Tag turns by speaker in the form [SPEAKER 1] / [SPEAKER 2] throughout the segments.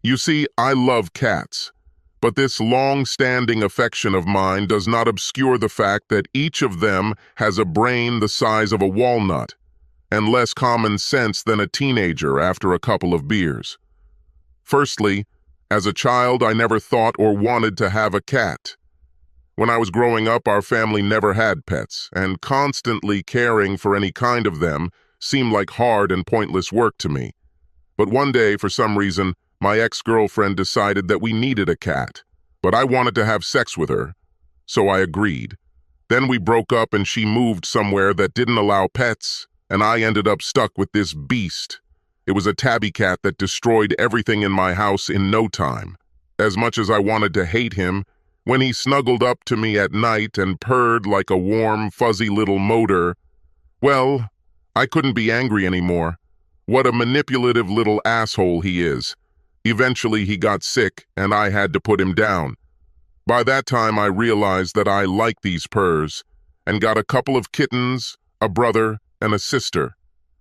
[SPEAKER 1] You see, I love cats, but this long-standing affection of mine does not obscure the fact that each of them has a brain the size of a walnut and less common sense than a teenager after a couple of beers. Firstly, as a child, I never thought or wanted to have a cat. When I was growing up, our family never had pets, and constantly caring for any kind of them seemed like hard and pointless work to me. But one day, for some reason, my ex-girlfriend decided that we needed a cat, but I wanted to have sex with her, so I agreed. Then we broke up and she moved somewhere that didn't allow pets, and I ended up stuck with this beast. It was a tabby cat that destroyed everything in my house in no time. As much as I wanted to hate him, when he snuggled up to me at night and purred like a warm, fuzzy little motor, well, I couldn't be angry anymore. What a manipulative little asshole he is. Eventually he got sick and I had to put him down. By that time I realized that I like these purrs and got a couple of kittens, a brother, and a sister.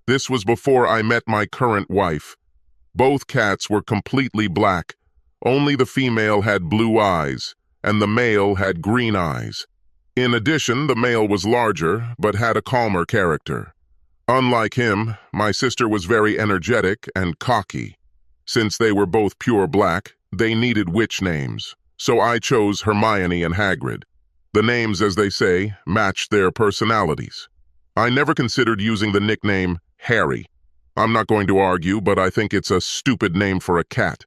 [SPEAKER 1] This was before I met my current wife. Both cats were completely black. Only the female had blue eyes, and the male had green eyes. In addition, the male was larger, but had a calmer character. Unlike him, my sister was very energetic and cocky. Since they were both pure black, they needed witch names, so I chose Hermione and Hagrid. The names, as they say, matched their personalities. I never considered using the nickname Harry. I'm not going to argue, but I think it's a stupid name for a cat.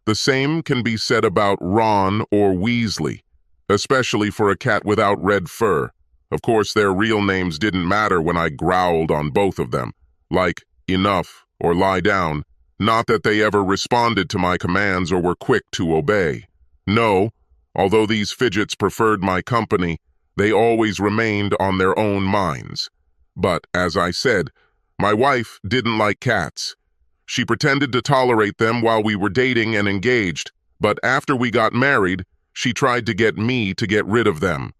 [SPEAKER 1] The same can be said about Ron or Weasley, especially for a cat without red fur. Of course, their real names didn't matter when I growled on both of them, like enough or lie down. Not that they ever responded to my commands or were quick to obey. No, although these fidgets preferred my company, they always remained on their own minds. But, as I said, my wife didn't like cats. She pretended to tolerate them while we were dating and engaged, but after we got married, she tried to get me to get rid of them.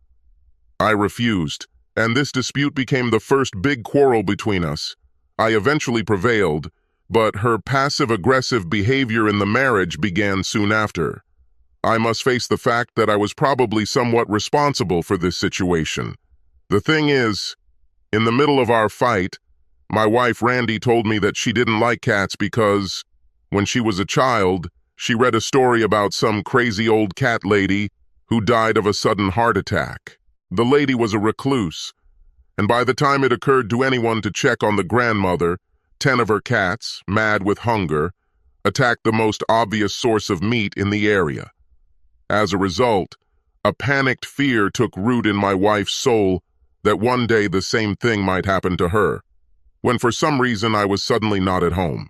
[SPEAKER 1] I refused, and this dispute became the first big quarrel between us. I eventually prevailed, but her passive-aggressive behavior in the marriage began soon after. I must face the fact that I was probably somewhat responsible for this situation. The thing is, in the middle of our fight, my wife Randy told me that she didn't like cats because, when she was a child, she read a story about some crazy old cat lady who died of a sudden heart attack. The lady was a recluse, and by the time it occurred to anyone to check on the grandmother, 10 of her cats, mad with hunger, attacked the most obvious source of meat in the area. As a result, a panicked fear took root in my wife's soul that one day the same thing might happen to her, when for some reason I was suddenly not at home.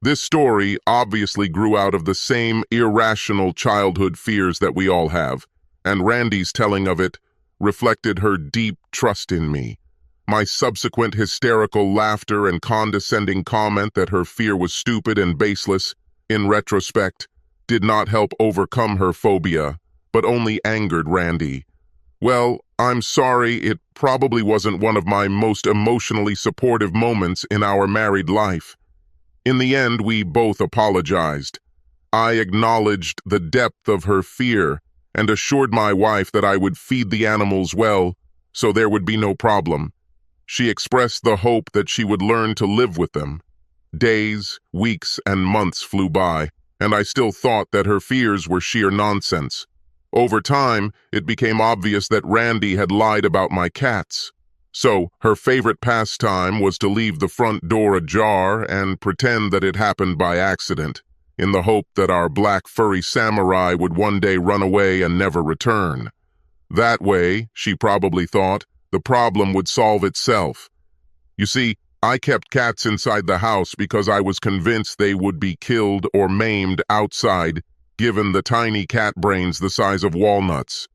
[SPEAKER 1] This story obviously grew out of the same irrational childhood fears that we all have, and Randy's telling of it reflected her deep trust in me. My subsequent hysterical laughter and condescending comment that her fear was stupid and baseless, in retrospect, did not help overcome her phobia, but only angered Randy. Well, I'm sorry, it probably wasn't one of my most emotionally supportive moments in our married life. In the end, we both apologized. I acknowledged the depth of her fear and assured my wife that I would feed the animals well, so there would be no problem. She expressed the hope that she would learn to live with them. Days, weeks, and months flew by, and I still thought that her fears were sheer nonsense. Over time, it became obvious that Randy had lied about my cats. So, her favorite pastime was to leave the front door ajar and pretend that it happened by accident, in the hope that our black furry samurai would one day run away and never return. That way, she probably thought, the problem would solve itself. You see, I kept cats inside the house because I was convinced they would be killed or maimed outside, given the tiny cat brains the size of walnuts.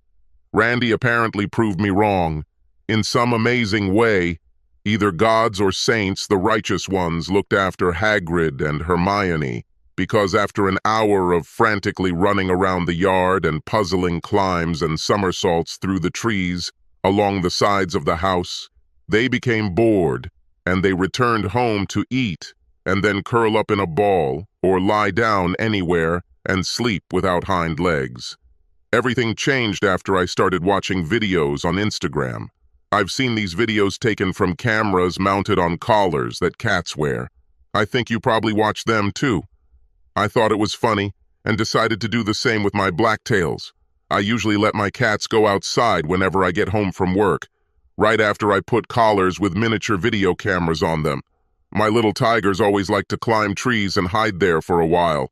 [SPEAKER 1] Randy apparently proved me wrong. In some amazing way, either gods or saints, the righteous ones, looked after Hagrid and Hermione, because after an hour of frantically running around the yard and puzzling climbs and somersaults through the trees along the sides of the house, they became bored, and they returned home to eat and then curl up in a ball or lie down anywhere and sleep without hind legs. Everything changed after I started watching videos on Instagram. I've seen these videos taken from cameras mounted on collars that cats wear. I think you probably watched them too. I thought it was funny and decided to do the same with my blacktails. I usually let my cats go outside whenever I get home from work, right after I put collars with miniature video cameras on them. My little tigers always like to climb trees and hide there for a while.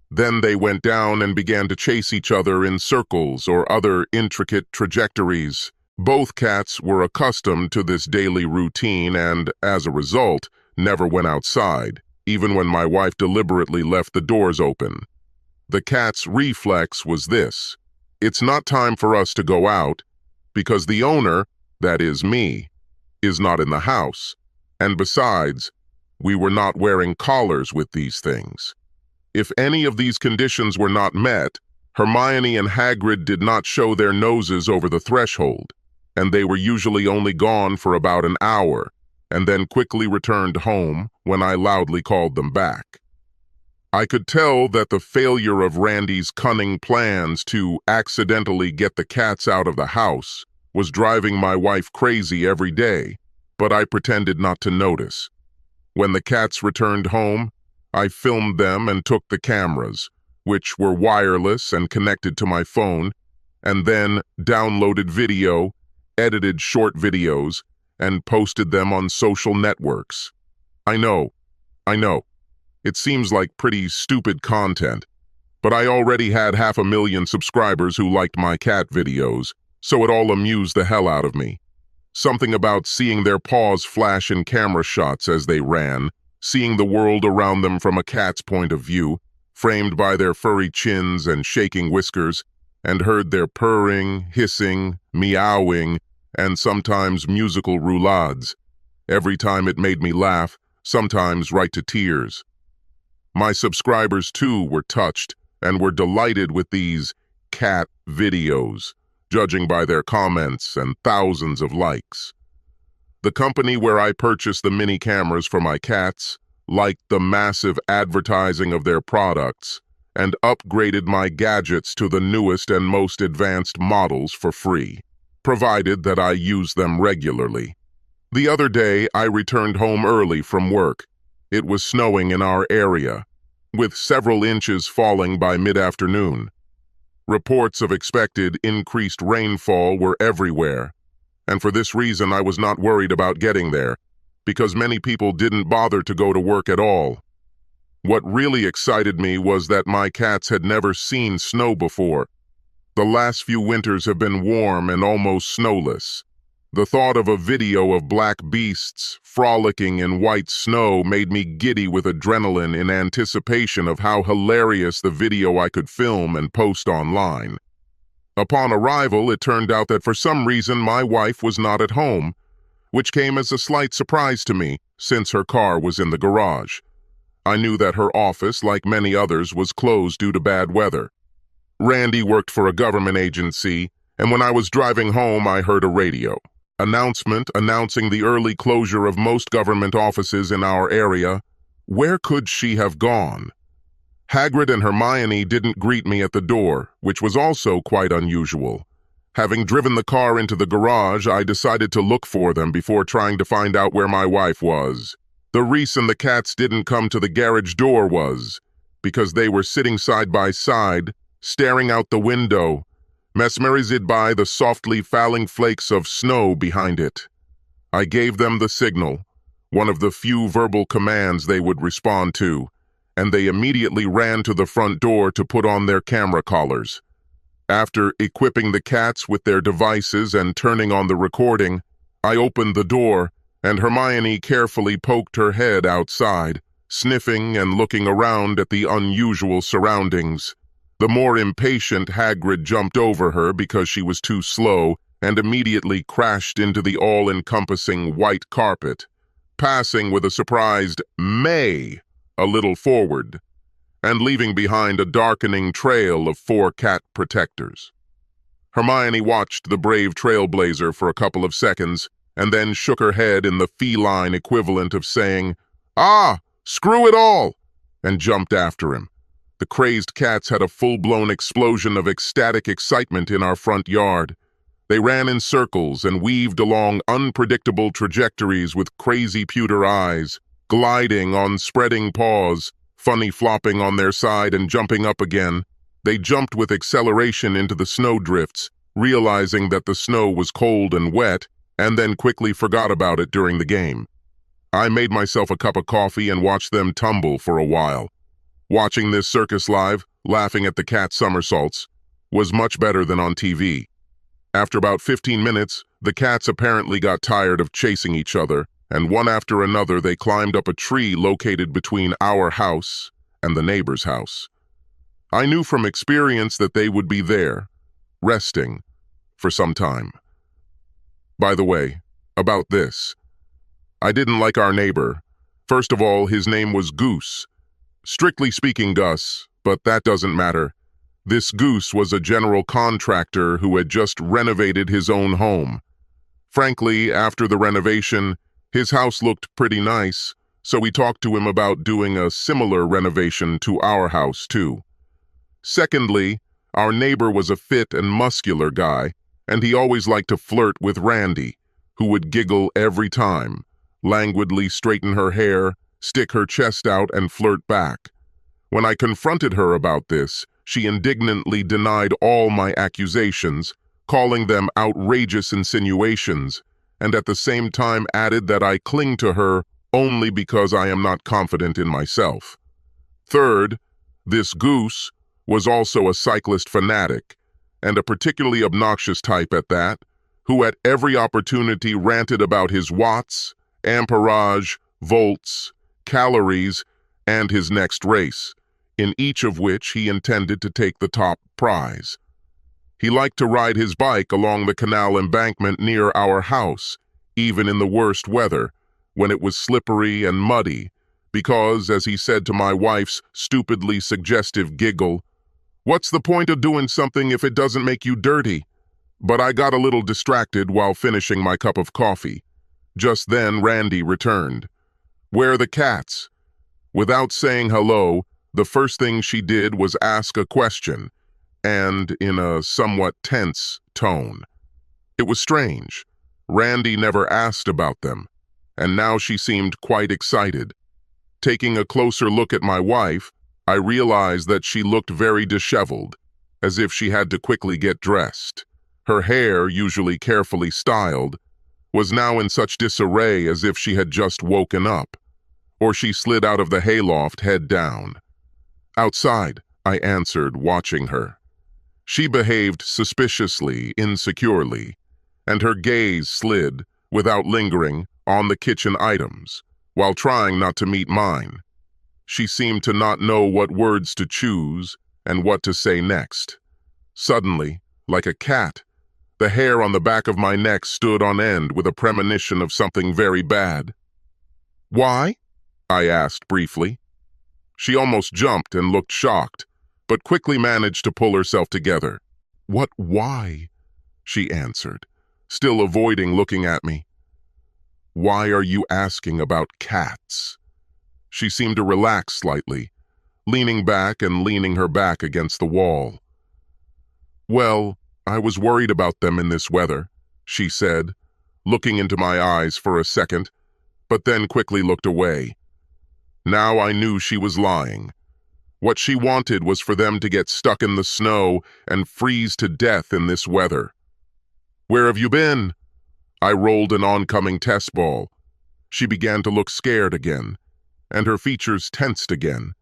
[SPEAKER 1] Then they went down and began to chase each other in circles or other intricate trajectories. Both cats were accustomed to this daily routine and, as a result, never went outside, even when my wife deliberately left the doors open. The cat's reflex was this: it's not time for us to go out, because the owner, that is me, is not in the house. And besides, we were not wearing collars with these things. If any of these conditions were not met, Hermione and Hagrid did not show their noses over the threshold, and they were usually only gone for about an hour, and then quickly returned home when I loudly called them back. I could tell that the failure of Randy's cunning plans to accidentally get the cats out of the house was driving my wife crazy every day, but I pretended not to notice. When the cats returned home, I filmed them and took the cameras, which were wireless and connected to my phone, and then downloaded video, edited short videos, and posted them on social networks. I know. It seems like pretty stupid content, but I already had 500,000 subscribers who liked my cat videos, so it all amused the hell out of me. Something about seeing their paws flash in camera shots as they ran, seeing the world around them from a cat's point of view, framed by their furry chins and shaking whiskers, and heard their purring, hissing, meowing, and sometimes musical roulades. Every time it made me laugh, sometimes right to tears. My subscribers too were touched and were delighted with these cat videos, judging by their comments and thousands of likes. The company where I purchased the mini cameras for my cats liked the massive advertising of their products and upgraded my gadgets to the newest and most advanced models for free, provided that I use them regularly. The other day, I returned home early from work. It was snowing in our area, with several inches falling by mid-afternoon. Reports of expected increased rainfall were everywhere, and for this reason I was not worried about getting there, because many people didn't bother to go to work at all. What really excited me was that my cats had never seen snow before. The last few winters have been warm and almost snowless. The thought of a video of black beasts frolicking in white snow made me giddy with adrenaline in anticipation of how hilarious the video I could film and post online. Upon arrival, it turned out that for some reason my wife was not at home, which came as a slight surprise to me since her car was in the garage. I knew that her office, like many others, was closed due to bad weather. Randy worked for a government agency, and when I was driving home, I heard a radio announcement announcing the early closure of most government offices in our area. Where could she have gone? Hagrid and Hermione didn't greet me at the door, which was also quite unusual. Having driven the car into the garage, I decided to look for them before trying to find out where my wife was. The reason the cats didn't come to the garage door was because they were sitting side by side, staring out the window, mesmerized by the softly falling flakes of snow behind it. I gave them the signal, one of the few verbal commands they would respond to, and they immediately ran to the front door to put on their camera collars. After equipping the cats with their devices and turning on the recording, I opened the door, and Hermione carefully poked her head outside, sniffing and looking around at the unusual surroundings. The more impatient Hagrid jumped over her because she was too slow and immediately crashed into the all-encompassing white carpet, passing with a surprised "May" a little forward, and leaving behind a darkening trail of 4 cat protectors. Hermione watched the brave trailblazer for a couple of seconds and then shook her head in the feline equivalent of saying, "Ah, screw it all!" and jumped after him. The crazed cats had a full-blown explosion of ecstatic excitement in our front yard. They ran in circles and weaved along unpredictable trajectories with crazy pewter eyes, gliding on spreading paws, funny flopping on their side and jumping up again. They jumped with acceleration into the snowdrifts, realizing that the snow was cold and wet, and then quickly forgot about it during the game. I made myself a cup of coffee and watched them tumble for a while. Watching this circus live, laughing at the cat somersaults, was much better than on TV. After about 15 minutes, the cats apparently got tired of chasing each other, and one after another they climbed up a tree located between our house and the neighbor's house. I knew from experience that they would be there, resting, for some time. By the way, about this. I didn't like our neighbor. First of all, his name was Goose. Strictly speaking, Gus, but that doesn't matter. This Goose was a general contractor who had just renovated his own home. Frankly, after the renovation, his house looked pretty nice, so we talked to him about doing a similar renovation to our house, too. Secondly, our neighbor was a fit and muscular guy, and he always liked to flirt with Randy, who would giggle every time, languidly straighten her hair, stick her chest out, and flirt back. When I confronted her about this, she indignantly denied all my accusations, calling them outrageous insinuations, and at the same time added that I cling to her only because I am not confident in myself. Third, this Goose was also a cyclist fanatic, and a particularly obnoxious type at that, who at every opportunity ranted about his watts, amperage, volts, calories, and his next race, in each of which he intended to take the top prize. He liked to ride his bike along the canal embankment near our house, even in the worst weather, when it was slippery and muddy, because, as he said to my wife's stupidly suggestive giggle, "What's the point of doing something if it doesn't make you dirty?" But I got a little distracted while finishing my cup of coffee. Just then, Randy returned. "Where are the cats?" Without saying hello, the first thing she did was ask a question, and in a somewhat tense tone. It was strange. Randy never asked about them, and now she seemed quite excited. Taking a closer look at my wife, I realized that she looked very disheveled, as if she had to quickly get dressed. Her hair, usually carefully styled, was now in such disarray as if she had just woken up, or she slid out of the hayloft head down. "Outside," I answered, watching her. She behaved suspiciously, insecurely, and her gaze slid, without lingering, on the kitchen items, while trying not to meet mine. She seemed to not know what words to choose and what to say next. Suddenly, like a cat, the hair on the back of my neck stood on end with a premonition of something very bad. "Why?" I asked briefly. She almost jumped and looked shocked, but quickly managed to pull herself together. "What why?" she answered, still avoiding looking at me. "Why are you asking about cats?" She seemed to relax slightly, leaning back and leaning her back against the wall. "Well, I was worried about them in this weather," she said, looking into my eyes for a second, but then quickly looked away. Now I knew she was lying. What she wanted was for them to get stuck in the snow and freeze to death in this weather. "Where have you been?" I rolled an oncoming test ball. She began to look scared again, and her features tensed again.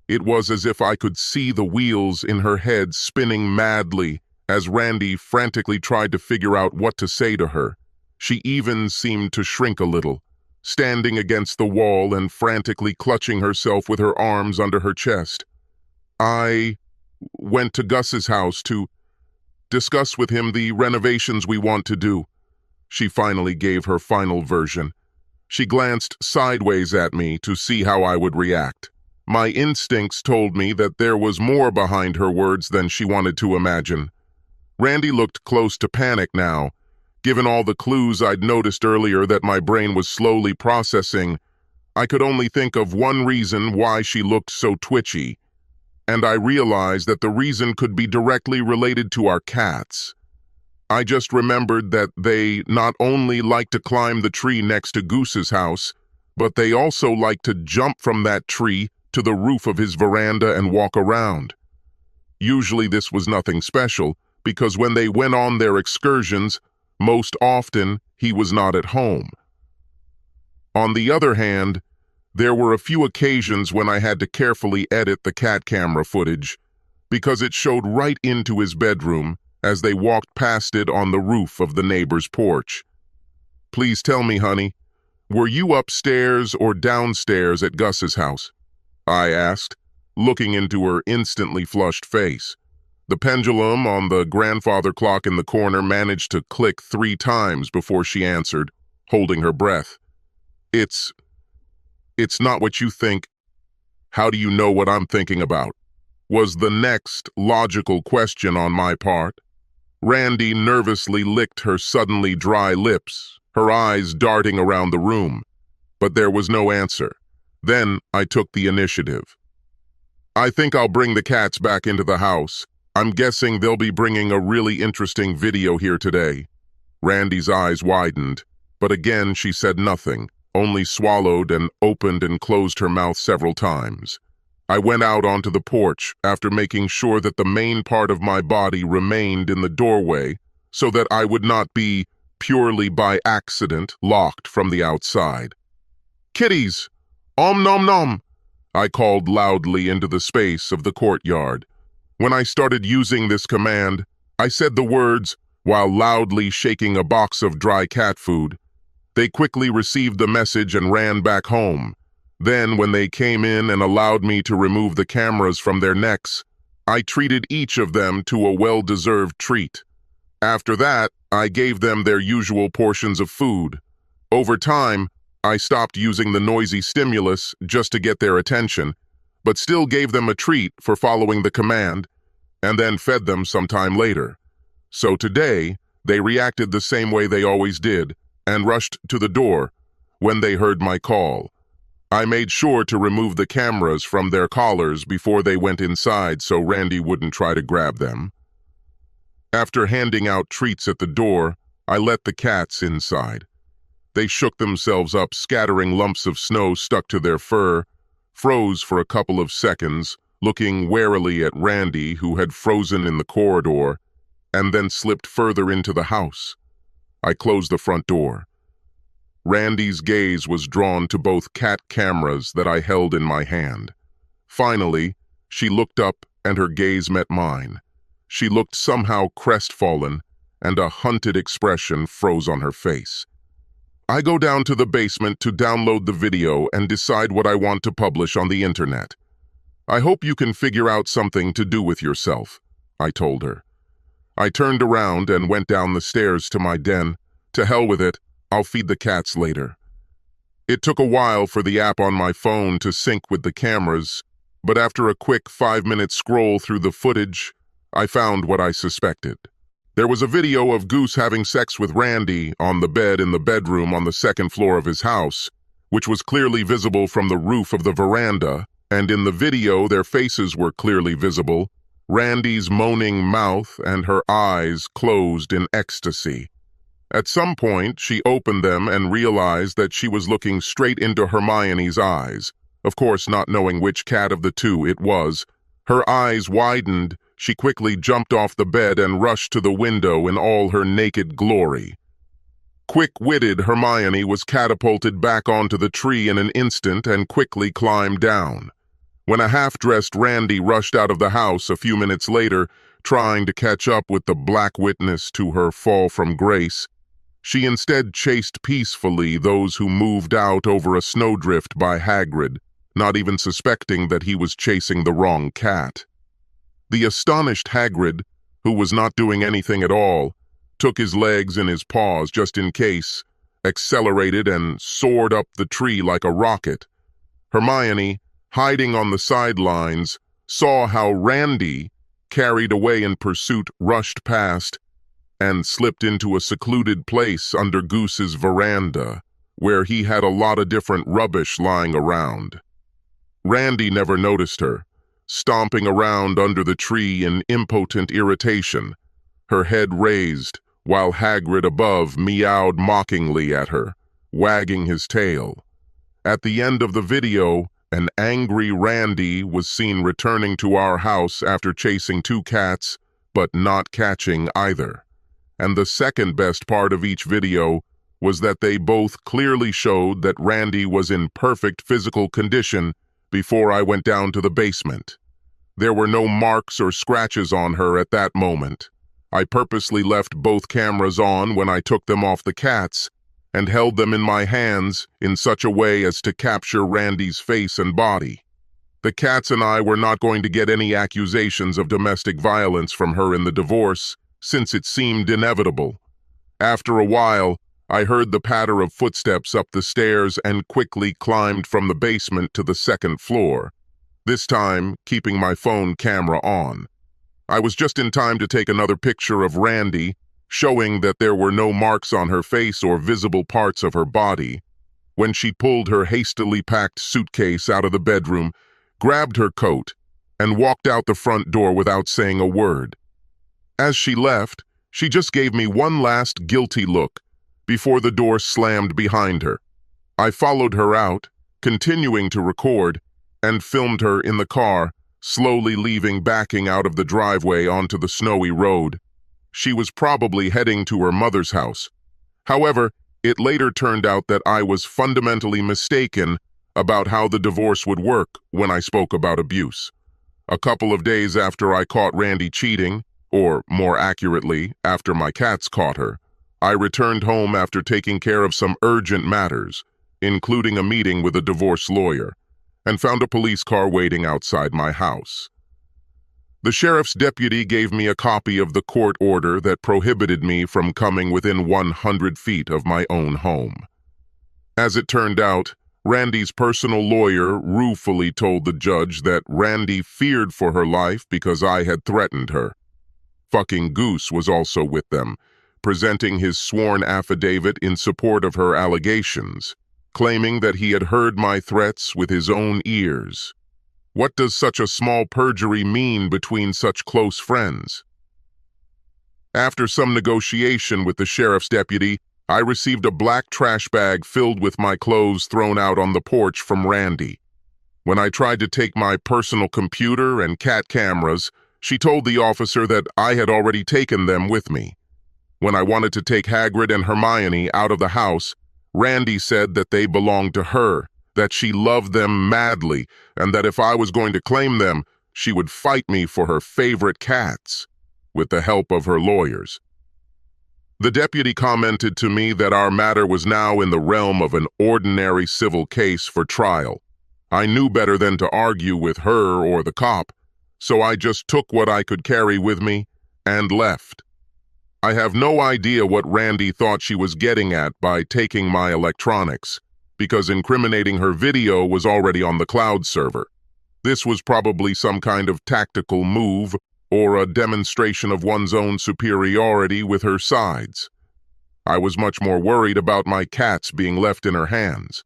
[SPEAKER 1] It was as if I could see the wheels in her head spinning madly as Randy frantically tried to figure out what to say to her. She even seemed to shrink a little, standing against the wall and frantically clutching herself with her arms under her chest. "I went to Gus's house to discuss with him the renovations we want to do." She finally gave her final version. She glanced sideways at me to see how I would react. My instincts told me that there was more behind her words than she wanted to imagine. Randy looked close to panic now. Given all the clues I'd noticed earlier that my brain was slowly processing, I could only think of one reason why she looked so twitchy. and I realized that the reason could be directly related to our cats. I just remembered that they not only like to climb the tree next to Goose's house, but they also like to jump from that tree to the roof of his veranda and walk around. Usually this was nothing special, because when they went on their excursions, most often he was not at home. On the other hand, there were a few occasions when I had to carefully edit the cat camera footage, because it showed right into his bedroom as they walked past it on the roof of the neighbor's porch. Please tell me, honey, were you upstairs or downstairs at Gus's house? I asked, looking into her instantly flushed face. The pendulum on the grandfather clock in the corner managed to click 3 times before she answered, holding her breath. It's not what you think. How do you know what I'm thinking about? Was the next logical question on my part. Randy nervously licked her suddenly dry lips, her eyes darting around the room. But there was no answer. Then I took the initiative. I think I'll bring the cats back into the house. I'm guessing they'll be bringing a really interesting video here today. Randy's eyes widened, but again she said nothing, only swallowed and opened and closed her mouth several times. I went out onto the porch after making sure that the main part of my body remained in the doorway so that I would not be, purely by accident, locked from the outside. "Kitties! Om nom nom!" I called loudly into the space of the courtyard. When I started using this command, I said the words while loudly shaking a box of dry cat food. They quickly received the message and ran back home. Then, when they came in and allowed me to remove the cameras from their necks, I treated each of them to a well-deserved treat. After that, I gave them their usual portions of food. Over time, I stopped using the noisy stimulus just to get their attention, but still gave them a treat for following the command, and then fed them sometime later. So today, they reacted the same way they always did, and rushed to the door when they heard my call. I made sure to remove the cameras from their collars before they went inside so Randy wouldn't try to grab them. After handing out treats at the door, I let the cats inside. They shook themselves up, scattering lumps of snow stuck to their fur, froze for a couple of seconds, looking warily at Randy, who had frozen in the corridor, and then slipped further into the house. I closed the front door. Randy's gaze was drawn to both cat cameras that I held in my hand. Finally, she looked up and her gaze met mine. She looked somehow crestfallen, and a hunted expression froze on her face. I go down to the basement to download the video and decide what I want to publish on the internet. I hope you can figure out something to do with yourself, I told her. I turned around and went down the stairs to my den. To hell with it, I'll feed the cats later. It took a while for the app on my phone to sync with the cameras, but after a quick 5-minute scroll through the footage, I found what I suspected. There was a video of Goose having sex with Randy on the bed in the bedroom on the 2nd floor of his house, which was clearly visible from the roof of the veranda, and in the video their faces were clearly visible, Randy's moaning mouth and her eyes closed in ecstasy. At some point, she opened them and realized that she was looking straight into Hermione's eyes, of course not knowing which cat of the two it was. Her eyes widened, she quickly jumped off the bed and rushed to the window in all her naked glory. Quick-witted Hermione was catapulted back onto the tree in an instant and quickly climbed down. When a half-dressed Randy rushed out of the house a few minutes later, trying to catch up with the black witness to her fall from grace, she instead chased peacefully those who moved out over a snowdrift by Hagrid, not even suspecting that he was chasing the wrong cat. The astonished Hagrid, who was not doing anything at all, took his legs in his paws just in case, accelerated and soared up the tree like a rocket. Hermione, hiding on the sidelines, saw how Randy, carried away in pursuit, rushed past and slipped into a secluded place under Goose's veranda, where he had a lot of different rubbish lying around. Randy never noticed her, stomping around under the tree in impotent irritation, her head raised, while Hagrid above meowed mockingly at her, wagging his tail. At the end of the video, an angry Randy was seen returning to our house after chasing 2 cats, but not catching either. And the second best part of each video was that they both clearly showed that Randy was in perfect physical condition before I went down to the basement. There were no marks or scratches on her at that moment. I purposely left both cameras on when I took them off the cats and held them in my hands in such a way as to capture Randy's face and body. The cats and I were not going to get any accusations of domestic violence from her in the divorce, since it seemed inevitable. After a while, I heard the patter of footsteps up the stairs and quickly climbed from the basement to the 2nd floor, this time keeping my phone camera on. I was just in time to take another picture of Randy, showing that there were no marks on her face or visible parts of her body, when she pulled her hastily packed suitcase out of the bedroom, grabbed her coat, and walked out the front door without saying a word. As she left, she just gave me one last guilty look before the door slammed behind her. I followed her out, continuing to record, and filmed her in the car, slowly leaving, backing out of the driveway onto the snowy road. She was probably heading to her mother's house. However, it later turned out that I was fundamentally mistaken about how the divorce would work when I spoke about abuse. A couple of days after I caught Randy cheating, or more accurately, after my cats caught her, I returned home after taking care of some urgent matters, including a meeting with a divorce lawyer, and found a police car waiting outside my house. The sheriff's deputy gave me a copy of the court order that prohibited me from coming within 100 feet of my own home. As it turned out, Randy's personal lawyer ruefully told the judge that Randy feared for her life because I had threatened her. Fucking Goose was also with them, presenting his sworn affidavit in support of her allegations, claiming that he had heard my threats with his own ears. What does such a small perjury mean between such close friends? After some negotiation with the sheriff's deputy, I received a black trash bag filled with my clothes thrown out on the porch from Randy. When I tried to take my personal computer and cat cameras, she told the officer that I had already taken them with me. When I wanted to take Hagrid and Hermione out of the house, Randy said that they belonged to her, that she loved them madly, and that if I was going to claim them, she would fight me for her favorite cats, with the help of her lawyers. The deputy commented to me that our matter was now in the realm of an ordinary civil case for trial. I knew better than to argue with her or the cop, so I just took what I could carry with me and left. I have no idea what Randy thought she was getting at by taking my electronics, because incriminating her video was already on the cloud server. This was probably some kind of tactical move or a demonstration of one's own superiority with her sides. I was much more worried about my cats being left in her hands.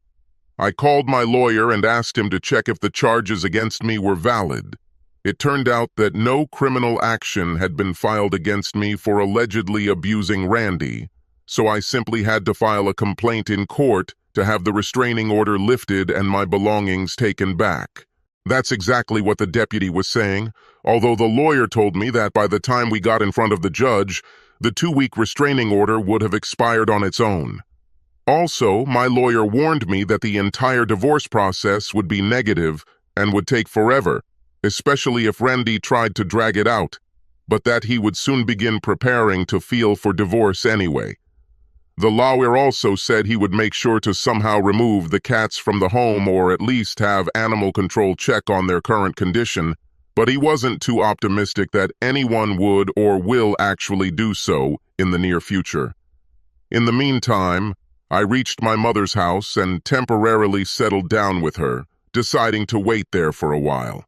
[SPEAKER 1] I called my lawyer and asked him to check if the charges against me were valid. It turned out that no criminal action had been filed against me for allegedly abusing Randy, so I simply had to file a complaint in court to have the restraining order lifted and my belongings taken back. That's exactly what the deputy was saying, although the lawyer told me that by the time we got in front of the judge, the 2-week restraining order would have expired on its own. Also, my lawyer warned me that the entire divorce process would be negative and would take forever, especially if Randy tried to drag it out, but that he would soon begin preparing to file for divorce anyway. The lawyer also said he would make sure to somehow remove the cats from the home or at least have animal control check on their current condition, but he wasn't too optimistic that anyone would or will actually do so in the near future. In the meantime, I reached my mother's house and temporarily settled down with her, deciding to wait there for a while.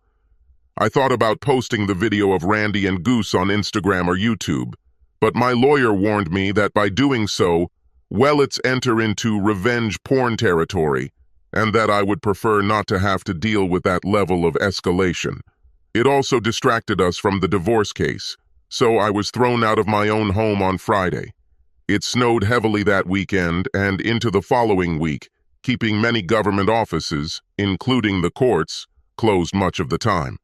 [SPEAKER 1] I thought about posting the video of Randy and Goose on Instagram or YouTube, but my lawyer warned me that by doing so, it's enter into revenge porn territory, and that I would prefer not to have to deal with that level of escalation. It also distracted us from the divorce case, so I was thrown out of my own home on Friday. It snowed heavily that weekend and into the following week, keeping many government offices, including the courts, closed much of the time.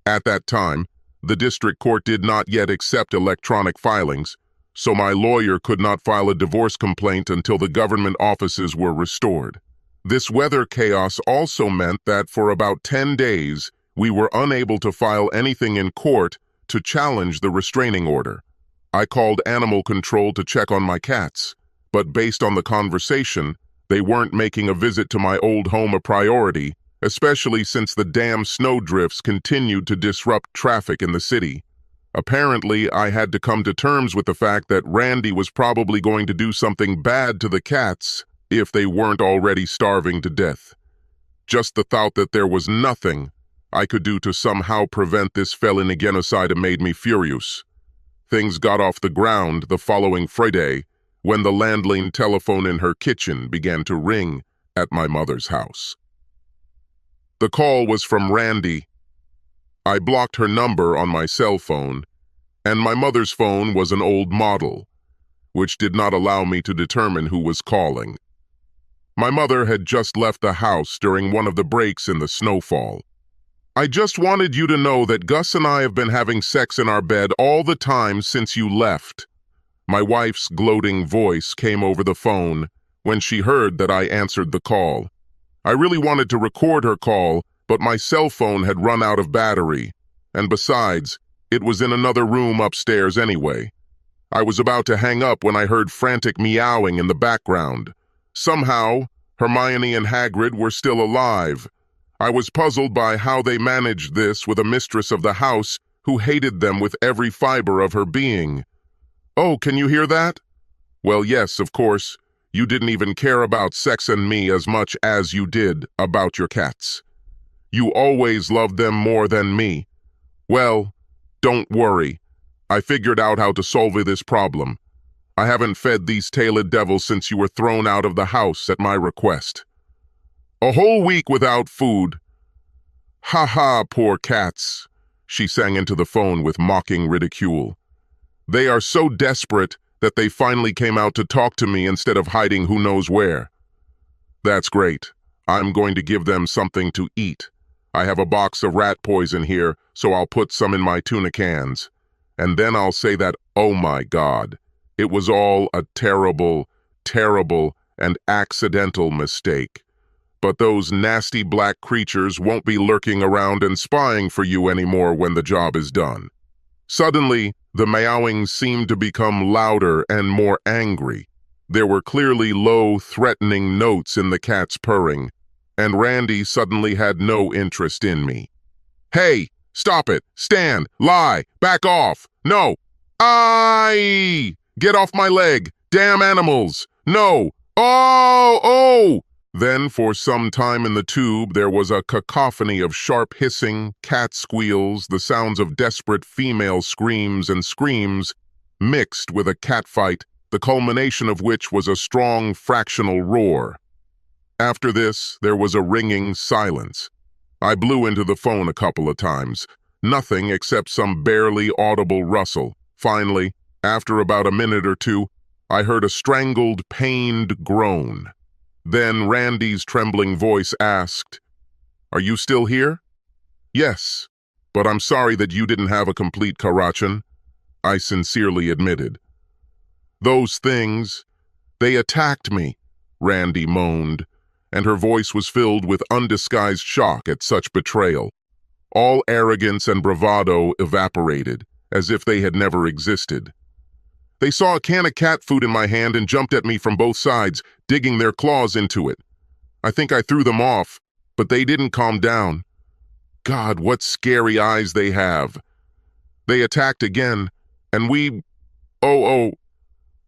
[SPEAKER 1] At that time, the district court did not yet accept electronic filings, so my lawyer could not file a divorce complaint until the government offices were restored. This weather chaos also meant that for about 10 days, we were unable to file anything in court to challenge the restraining order. I called animal control to check on my cats, but based on the conversation, they weren't making a visit to my old home a priority, especially since the damn snowdrifts continued to disrupt traffic in the city. Apparently, I had to come to terms with the fact that Randy was probably going to do something bad to the cats if they weren't already starving to death. Just the thought that there was nothing I could do to somehow prevent this feline genocide made me furious. Things got off the ground the following Friday when the landline telephone in her kitchen began to ring at my mother's house. The call was from Randy. I blocked her number on my cell phone, and my mother's phone was an old model, which did not allow me to determine who was calling. My mother had just left the house during one of the breaks in the snowfall. "I just wanted you to know that Gus and I have been having sex in our bed all the time since you left." My wife's gloating voice came over the phone when she heard that I answered the call. I really wanted to record her call, but my cell phone had run out of battery, and besides, it was in another room upstairs anyway. I was about to hang up when I heard frantic meowing in the background. Somehow, Hermione and Hagrid were still alive. I was puzzled by how they managed this with a mistress of the house who hated them with every fiber of her being. "Oh, can you hear that?" "Well, yes, of course. You didn't even care about sex and me as much as you did about your cats. You always loved them more than me. Well, don't worry. I figured out how to solve this problem. I haven't fed these tailed devils since you were thrown out of the house at my request. A whole week without food. Ha ha, poor cats," she sang into the phone with mocking ridicule. "They are so desperate that they finally came out to talk to me instead of hiding who knows where." "That's great. I'm going to give them something to eat. I have a box of rat poison here, so I'll put some in my tuna cans. And then I'll say that, oh my God, it was all a terrible, terrible, and accidental mistake. But those nasty black creatures won't be lurking around and spying for you anymore when the job is done." Suddenly, the meowing seemed to become louder and more angry. There were clearly low, threatening notes in the cat's purring, and Randy suddenly had no interest in me. "Hey, stop it! Stand! Lie! Back off! No! Aye! Get off my leg! Damn animals! No! Oh! Oh!" Then, for some time in the tube, there was a cacophony of sharp hissing, cat squeals, the sounds of desperate female screams and screams, mixed with a catfight, the culmination of which was a strong fractional roar. After this, there was a ringing silence. I blew into the phone a couple of times. Nothing except some barely audible rustle. Finally, after about a minute or two, I heard a strangled, pained groan. Then Randy's trembling voice asked, "Are you still here?" "Yes, but I'm sorry that you didn't have a complete Karachan," I sincerely admitted. "Those things, they attacked me," Randy moaned, and her voice was filled with undisguised shock at such betrayal. All arrogance and bravado evaporated, as if they had never existed. "They saw a can of cat food in my hand and jumped at me from both sides, digging their claws into it. I think I threw them off, but they didn't calm down. God, what scary eyes they have. They attacked again, and oh,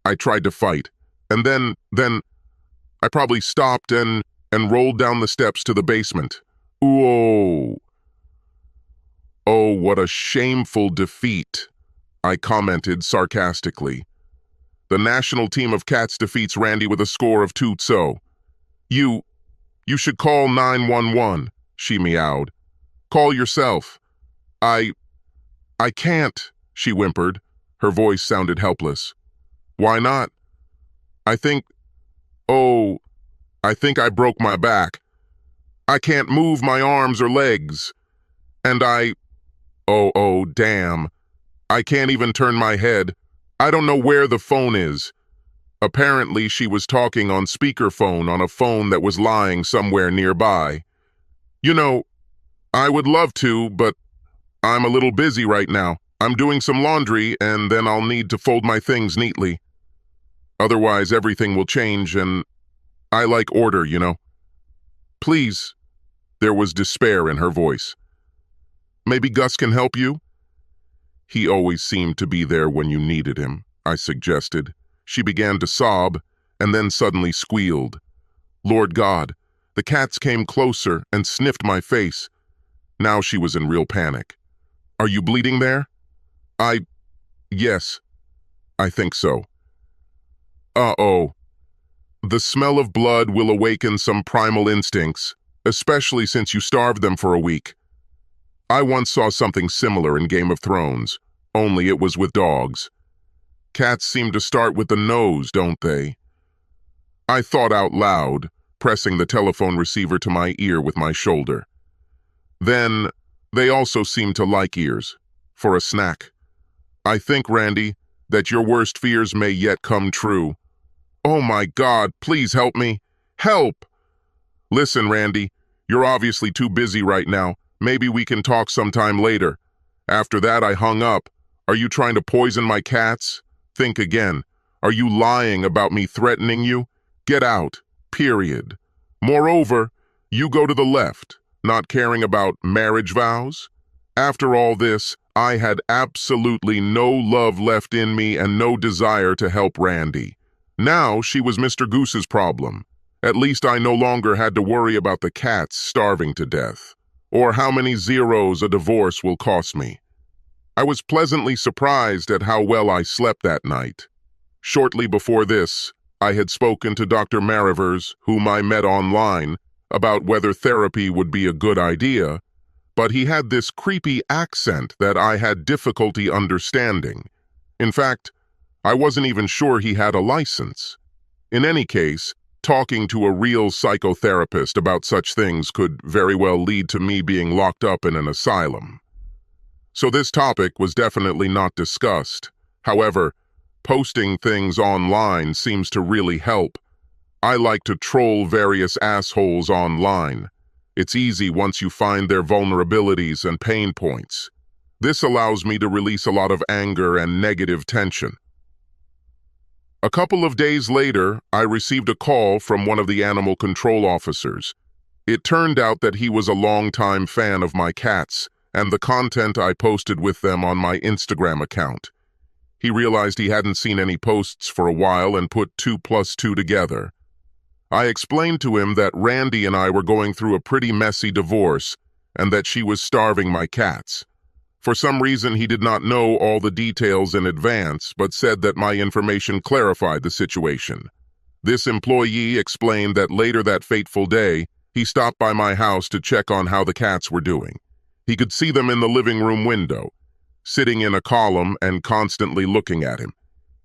[SPEAKER 1] I tried to fight. And then, I probably stopped and rolled down the steps to the basement. Ooh. Oh, what a shameful defeat," I commented sarcastically. "The national team of cats defeats Randy with a score of 2-0. You should call 911, she meowed. "Call yourself. I can't, she whimpered. Her voice sounded helpless. Why not? I think, oh, I think I broke my back. I can't move my arms or legs. And oh, damn. I can't even turn my head. I don't know where the phone is. Apparently, she was talking on speakerphone on a phone that was lying somewhere nearby. You know, I would love to, but I'm a little busy right now. I'm doing some laundry, and then I'll need to fold my things neatly. Otherwise, everything will change, and I like order, you know. Please. There was despair in her voice. Maybe Gus can help you? He always seemed to be there when you needed him, I suggested. She began to sob, and then suddenly squealed. Lord God, the cats came closer and sniffed my face. Now she was in real panic. Are you bleeding there? Yes, I think so. Uh-oh. The smell of blood will awaken some primal instincts, especially since you starved them for a week. I once saw something similar in Game of Thrones, only it was with dogs. Cats seem to start with the nose, don't they? I thought out loud, pressing the telephone receiver to my ear with my shoulder. Then, they also seem to like ears, for a snack. I think, Randy, that your worst fears may yet come true. Oh my God, please help me. Help! Listen, Randy, you're obviously too busy right now. Maybe we can talk sometime later. After that, I hung up. Are you trying to poison my cats? Think again. Are you lying about me threatening you? Get out. Period. Moreover, you go to the left, not caring about marriage vows? After all this, I had absolutely no love left in me and no desire to help Randy. Now she was Mr. Goose's problem. At least I no longer had to worry about the cats starving to death, or how many zeros a divorce will cost me. I was pleasantly surprised at how well I slept that night. Shortly before this, I had spoken to Dr. Marivers, whom I met online, about whether therapy would be a good idea, but he had this creepy accent that I had difficulty understanding. In fact, I wasn't even sure he had a license. In any case, talking to a real psychotherapist about such things could very well lead to me being locked up in an asylum. So this topic was definitely not discussed. However, posting things online seems to really help. I like to troll various assholes online. It's easy once you find their vulnerabilities and pain points. This allows me to release a lot of anger and negative tension. A couple of days later, I received a call from one of the animal control officers. It turned out that he was a longtime fan of my cats and the content I posted with them on my Instagram account. He realized he hadn't seen any posts for a while and put 2 + 2 together. I explained to him that Randy and I were going through a pretty messy divorce and that she was starving my cats. For some reason, he did not know all the details in advance, but said that my information clarified the situation. This employee explained that later that fateful day, he stopped by my house to check on how the cats were doing. He could see them in the living room window, sitting in a column and constantly looking at him.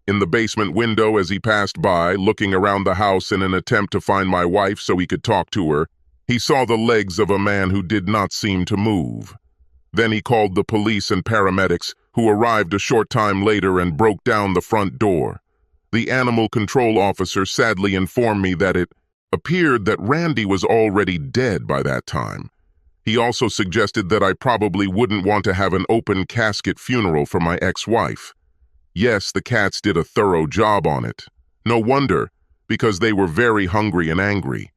[SPEAKER 1] In the basement window as he passed by, looking around the house in an attempt to find my wife so he could talk to her, he saw the legs of a man who did not seem to move. Then he called the police and paramedics, who arrived a short time later and broke down the front door. The animal control officer sadly informed me that it appeared that Randy was already dead by that time. He also suggested that I probably wouldn't want to have an open casket funeral for my ex-wife. Yes, the cats did a thorough job on it. No wonder, because they were very hungry and angry.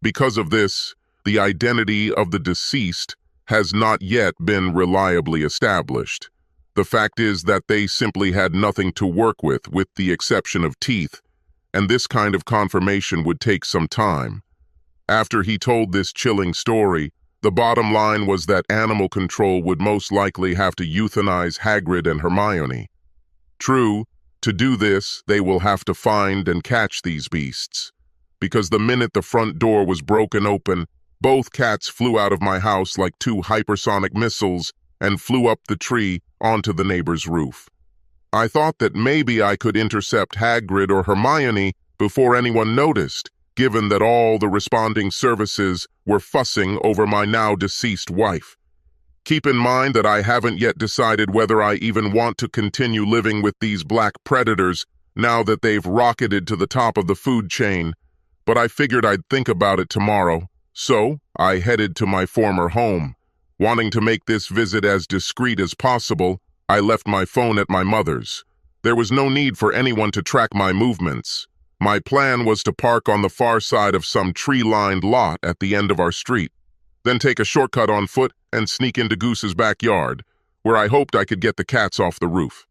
[SPEAKER 1] Because of this, the identity of the deceased has not yet been reliably established. The fact is that they simply had nothing to work with the exception of teeth, and this kind of confirmation would take some time. After he told this chilling story, the bottom line was that animal control would most likely have to euthanize Hagrid and Hermione. True, to do this, they will have to find and catch these beasts, because the minute the front door was broken open, both cats flew out of my house like 2 hypersonic missiles and flew up the tree onto the neighbor's roof. I thought that maybe I could intercept Hagrid or Hermione before anyone noticed, given that all the responding services were fussing over my now-deceased wife. Keep in mind that I haven't yet decided whether I even want to continue living with these black predators now that they've rocketed to the top of the food chain, but I figured I'd think about it tomorrow, so I headed to my former home. Wanting to make this visit as discreet as possible, I left my phone at my mother's. There was no need for anyone to track my movements. My plan was to park on the far side of some tree-lined lot at the end of our street, then take a shortcut on foot and sneak into Goose's backyard, where I hoped I could get the cats off the roof.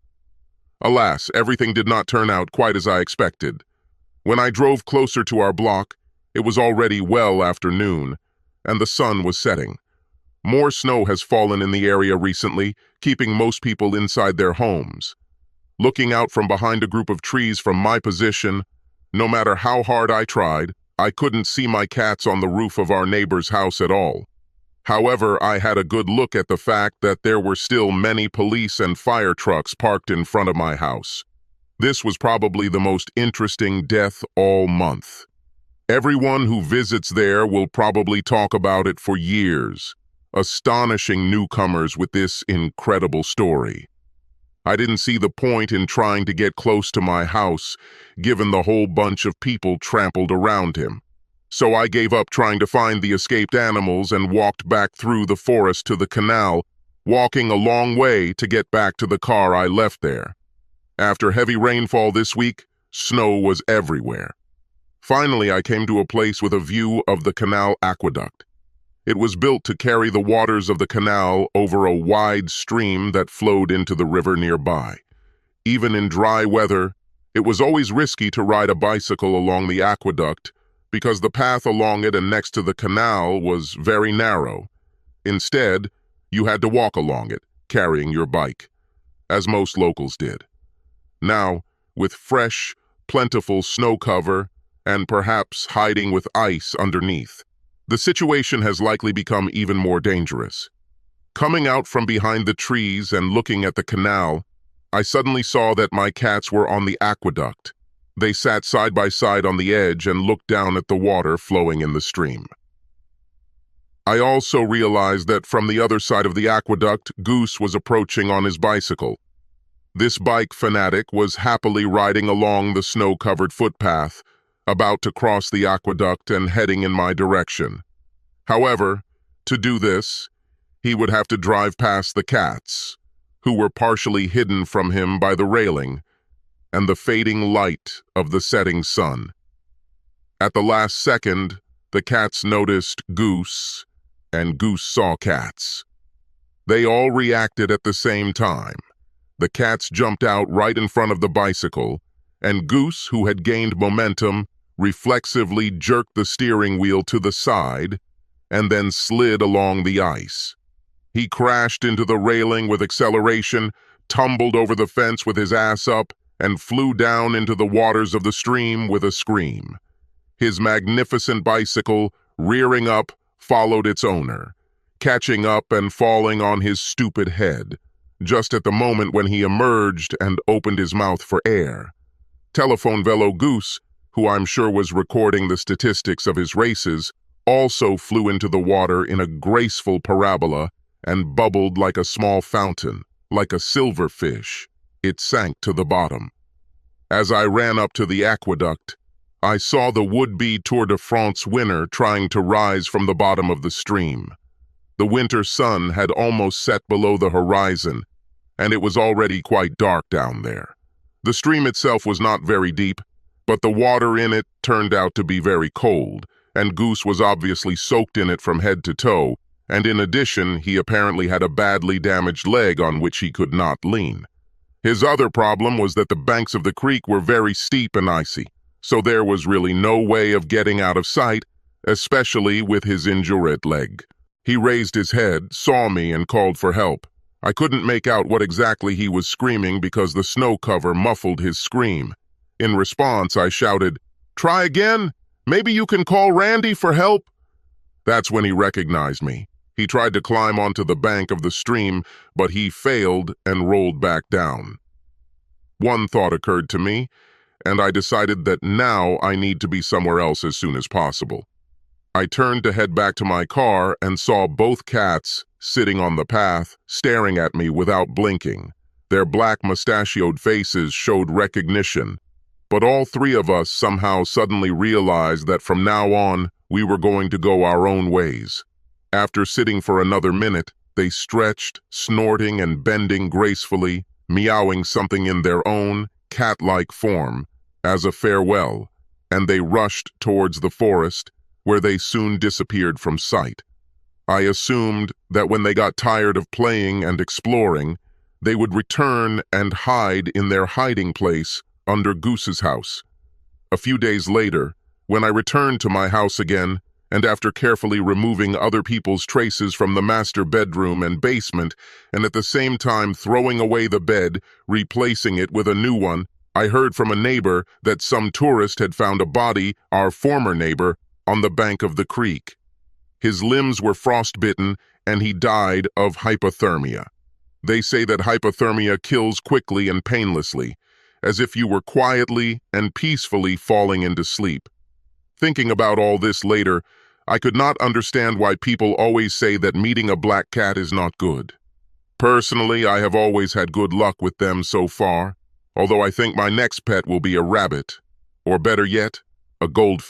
[SPEAKER 1] Alas, everything did not turn out quite as I expected. When I drove closer to our block, it was already well after noon, and the sun was setting. More snow has fallen in the area recently, keeping most people inside their homes. Looking out from behind a group of trees from my position, no matter how hard I tried, I couldn't see my cats on the roof of our neighbor's house at all. However, I had a good look at the fact that there were still many police and fire trucks parked in front of my house. This was probably the most interesting death all month. Everyone who visits there will probably talk about it for years, astonishing newcomers with this incredible story. I didn't see the point in trying to get close to my house, given the whole bunch of people trampled around him. So I gave up trying to find the escaped animals and walked back through the forest to the canal, walking a long way to get back to the car I left there. After heavy rainfall this week, snow was everywhere. Finally, I came to a place with a view of the canal aqueduct. It was built to carry the waters of the canal over a wide stream that flowed into the river nearby. Even in dry weather, it was always risky to ride a bicycle along the aqueduct because the path along it and next to the canal was very narrow. Instead, you had to walk along it, carrying your bike, as most locals did. Now, with fresh, plentiful snow cover and perhaps hiding with ice underneath, the situation has likely become even more dangerous. Coming out from behind the trees and looking at the canal, I suddenly saw that my cats were on the aqueduct. They sat side by side on the edge and looked down at the water flowing in the stream. I also realized that from the other side of the aqueduct, Goose was approaching on his bicycle. This bike fanatic was happily riding along the snow-covered footpath, about to cross the aqueduct and heading in my direction. However, to do this, he would have to drive past the cats, who were partially hidden from him by the railing and the fading light of the setting sun. At the last second, the cats noticed Goose, and Goose saw cats. They all reacted at the same time. The cats jumped out right in front of the bicycle, and Goose, who had gained momentum, reflexively jerked the steering wheel to the side and then slid along the ice. He crashed into the railing with acceleration, tumbled over the fence with his ass up, and flew down into the waters of the stream with a scream. His magnificent bicycle, rearing up, followed its owner, catching up and falling on his stupid head, just at the moment when he emerged and opened his mouth for air. Telephone Velo Goose, who I'm sure was recording the statistics of his races, also flew into the water in a graceful parabola and bubbled like a small fountain, like a silverfish. It sank to the bottom. As I ran up to the aqueduct, I saw the would-be Tour de France winner trying to rise from the bottom of the stream. The winter sun had almost set below the horizon, and it was already quite dark down there. The stream itself was not very deep, but the water in it turned out to be very cold, and Goose was obviously soaked in it from head to toe, and in addition, he apparently had a badly damaged leg on which he could not lean. His other problem was that the banks of the creek were very steep and icy, so there was really no way of getting out of sight, especially with his injured leg. He raised his head, saw me, and called for help. I couldn't make out what exactly he was screaming because the snow cover muffled his scream. In response, I shouted, "Try again? Maybe you can call Randy for help?" That's when he recognized me. He tried to climb onto the bank of the stream, but he failed and rolled back down. One thought occurred to me, and I decided that now I need to be somewhere else as soon as possible. I turned to head back to my car and saw both cats sitting on the path, staring at me without blinking. Their black mustachioed faces showed recognition, but all three of us somehow suddenly realized that from now on, we were going to go our own ways. After sitting for another minute, they stretched, snorting and bending gracefully, meowing something in their own, cat-like form, as a farewell, and they rushed towards the forest, where they soon disappeared from sight. I assumed that when they got tired of playing and exploring, they would return and hide in their hiding place under Goose's house. A few days later, when I returned to my house again, and after carefully removing other people's traces from the master bedroom and basement, and at the same time throwing away the bed, replacing it with a new one, I heard from a neighbor that some tourist had found a body, our former neighbor, on the bank of the creek. His limbs were frostbitten, and he died of hypothermia. They say that hypothermia kills quickly and painlessly, as if you were quietly and peacefully falling into sleep. Thinking about all this later, I could not understand why people always say that meeting a black cat is not good. Personally, I have always had good luck with them so far, although I think my next pet will be a rabbit, or better yet, a goldfish.